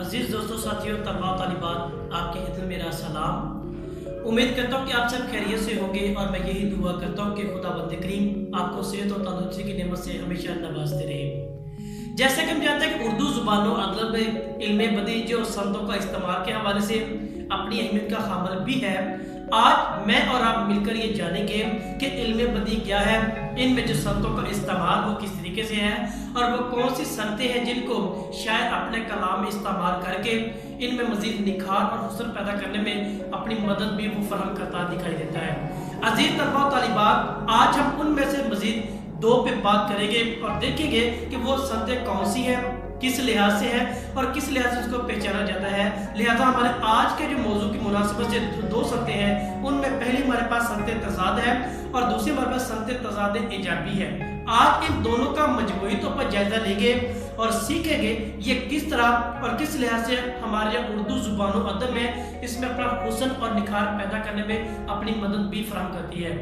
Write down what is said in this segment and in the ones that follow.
عزیز دوستوں، ساتھیوں، طلباء و طالبات، آپ کے خدمت میں میرا سلام۔ امید کرتا ہوں کہ آپ سب خیریت سے ہوں گے اور میں یہی دعا کرتا ہوں کہ خداوند کریم آپ کو صحت و تندرستی کی نعمت سے ہمیشہ نوازتے رہے۔ جیسا کہ ہم جانتے ہیں کہ اردو زبان و ادب میں علم بدیع جو سندوں کا استعمال کے حوالے سے اپنی اہمیت کا حامل بھی ہے، آج میں اور آپ مل کر یہ جانیں گے کہ علم بدیع کیا ہے، ان میں جو سندوں کا استعمال وہ کس طریقے سے ہے اور وہ کون سی سنتیں ہیں جن کو شاعر اپنے کلام میں استعمال کر کے ان میں مزید نکھار اور حسن پیدا کرنے میں اپنی مدد بھی وہ فراہم کرتا دکھائی دیتا ہے۔ عزیز طلباء و طالبات، آج ہم ان میں سے مزید دو پہ بات کریں گے اور دیکھیں گے کہ وہ سنتیں کون سی ہیں، کس لحاظ سے ہے اور کس لحاظ سے اس کو پہچانا جاتا ہے۔ لہذا ہمارے آج کے جو موضوع کی مناسبت سے دو سنتیں ہیں، ان میں پہلی ہمارے پاس سنت تضاد ہے اور دوسری ہمارے پاس سنت تضاد ایجابی ہے۔ آج ان دونوں کا مجموعی طور پر جائزہ لیں گے اور سیکھیں گے یہ کس طرح اور کس لحاظ سے ہمارے اردو زبان و ادب میں اس میں اپنا حسن اور نکھار پیدا کرنے میں اپنی مدد بھی فراہم کرتی ہے۔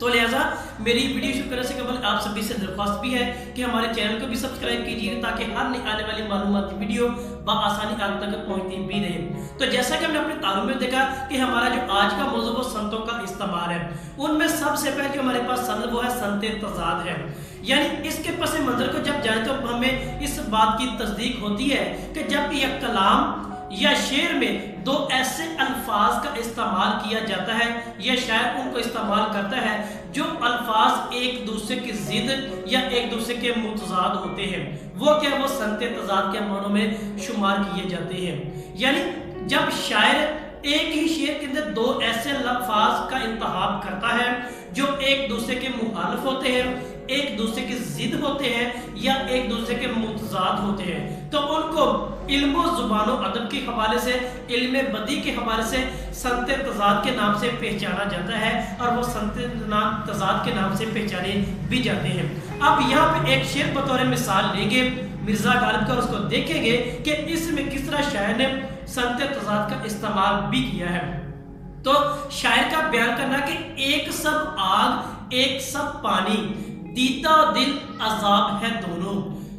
تو لہٰذا میری ویڈیو شروع کرنے سے قبل آپ سبھی سے درخواست بھی ہے کہ ہمارے چینل کو بھی سبسکرائب کیجیے تاکہ ہر نئی آنے والی معلوماتی ویڈیو بآسانی آپ تک پہنچتی بھی رہے۔ تو جیسا کہ ہم نے اپنے تعارف میں دیکھا کہ ہمارا جو آج کا موضوع وہ سنتوں کا استعمال ہے، ان میں سب سے پہلے جو ہمارے پاس سند وہ ہے سنت تضاد ہے، یعنی اس کے پس منظر کو جب جائیں تو ہمیں اس بات کی تصدیق ہوتی ہے کہ جب یہ کلام یا شعر میں دو ایسے الفاظ کا استعمال کیا جاتا ہے یا شاعر ان کو استعمال کرتا ہے جو الفاظ ایک دوسرے کی ضد یا ایک دوسرے کے متضاد ہوتے ہیں، وہ کیا وہ سنت تضاد کے معنوں میں شمار کیے جاتے ہیں۔ یعنی جب شاعر ایک ہی شعر کے اندر دو ایسے الفاظ کا انتخاب کرتا ہے جو ایک دوسرے کے مخالف ہوتے ہیں، ایک دوسرے کی ضد ہوتے ہیں یا ایک دوسرے کے متضاد ہوتے ہیں، تو ان کو علم و زبان و ادب کے حوالے سے، علم بدیع کے حوالے سے سنت تضاد کے نام سے پہچانا جاتا ہے اور وہ سنت تضاد کے نام سے پہچانے بھی جاتے ہیں۔ اب یہاں پہ ایک شعر بطور مثال لیں گے مرزا غالب کا، اس کو دیکھیں گے کہ اس میں کس طرح شاعر نے سنت تضاد کا استعمال بھی کیا ہے۔ تو شاعر کا بیان کرنا کہ ایک سب آگ ایک سب پانی، دیدہ دل عذاب ہے دونوں۔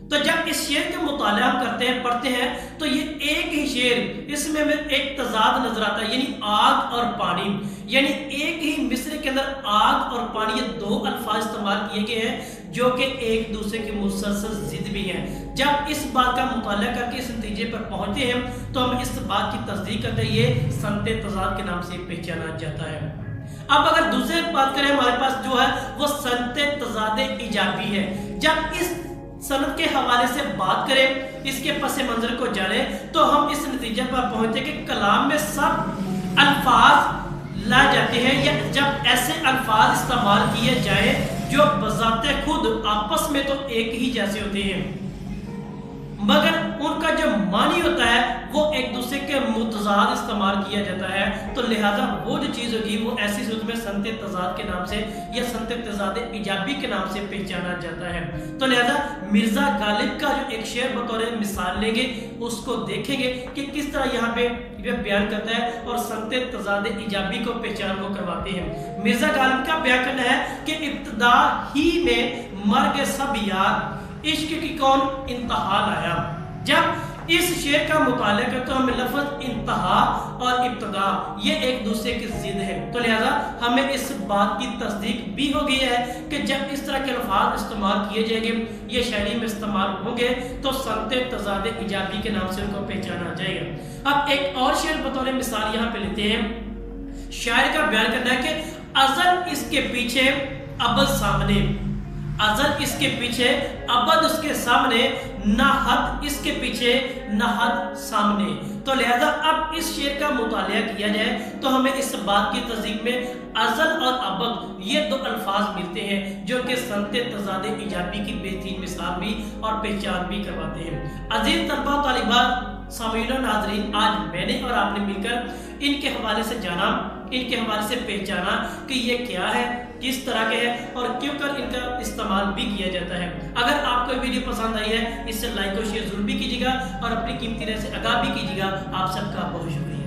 تو جب اس شعر کا مطالعہ ہم کرتے ہیں، پڑھتے ہیں، تو یہ ایک ہی شعر، اس میں ایک تضاد نظر آتا ہے، یعنی آگ اور پانی، یعنی ایک ہی مصرع کے اندر آگ اور پانی، یہ دو الفاظ استعمال کیے گئے ہیں جو کہ ایک دوسرے کے مسلسل ضد بھی ہیں۔ جب اس بات کا مطالعہ کر کے اس نتیجے پر پہنچتے ہیں تو ہم اس بات کی تصدیق کرتے ہیں یہ سنت تضاد کے نام سے پہچانا جاتا ہے۔ اب اگر دوسرے بات کریں، ہمارے پاس جو ہے وہ سنت تضاد ایجابی ہے۔ جب اس سند کے حوالے سے بات کریں، اس کے پس منظر کو جانیں، تو ہم اس نتیجے پر پہنچتے ہیں کہ کلام میں سب الفاظ لائے جاتے ہیں یا جب ایسے الفاظ استعمال کیے جائیں جو بذات خود آپس میں تو ایک ہی جیسے ہوتے ہیں مگر ان کا جو معنی ہوتا ہے وہ ایک دوسرے کے متضاد استعمال کیا جاتا ہے، تو لہذا وہ جو چیز ہوگی وہ ایسی صورت میں سنت تضاد کے نام سے یا سنت تضاد ایجابی کے نام سے پہچانا جاتا ہے۔ تو لہذا مرزا غالب کا جو ایک شعر بطور مثال لیں گے، اس کو دیکھیں گے کہ کس طرح یہاں پہ بیان کرتا ہے اور سنت تضاد ایجابی کو پہچان کو کرواتے ہیں۔ مرزا غالب کا بیان کرنا ہے کہ ابتدا ہی میں مر گئے سب یار، عشق کی کون انتہا لایا۔ جب اس شعر کا مطالعہ کرتے تو ہمیں لفظ انتہا اور ابتدا یہ ایک دوسرے کی ضد ہے، تو لہذا ہمیں اس بات کی تصدیق بھی ہو گئی ہے کہ جب اس طرح کے الفاظ استعمال کیے جائیں گے، یہ شاعری میں استعمال ہوں گے، تو سنت تضاد ایجابی کے نام سے ان کو پہچانا جائے گا۔ اب ایک اور شعر بطور مثال یہاں پہ لیتے ہیں۔ شاعر کا بیان کرنا ہے کہ ازل اس کے پیچھے ابد سامنے، ازل اس کے پیچھے ابد اس کے سامنے، نہ حد اس کے پیچھے نہ حد سامنے۔ تو لہذا اب اس شعر کا مطالعہ کیا جائے تو ہمیں اس بات کی تصدیق میں ازل اور ابد یہ دو الفاظ ملتے ہیں جو کہ سنت تضاد ایجابی کی بہترین مثال بھی اور پہچان بھی کرواتے ہیں۔ عزیز طلباء و طالبات، سامعین و ناظرین، آج میں نے اور آپ نے مل کر ان کے حوالے سے جانا، ان کے حوالے سے پہچانا کہ یہ کیا ہے، کس طرح کے ہے اور کیوں کر ان کا استعمال بھی کیا جاتا ہے۔ اگر آپ کو ویڈیو پسند آئی ہے، اس سے لائک اور شیئر ضرور بھی کیجیے گا اور اپنی قیمتی رائے سے آگاہ بھی کیجیے گا۔ آپ سب کا بہت شکریہ۔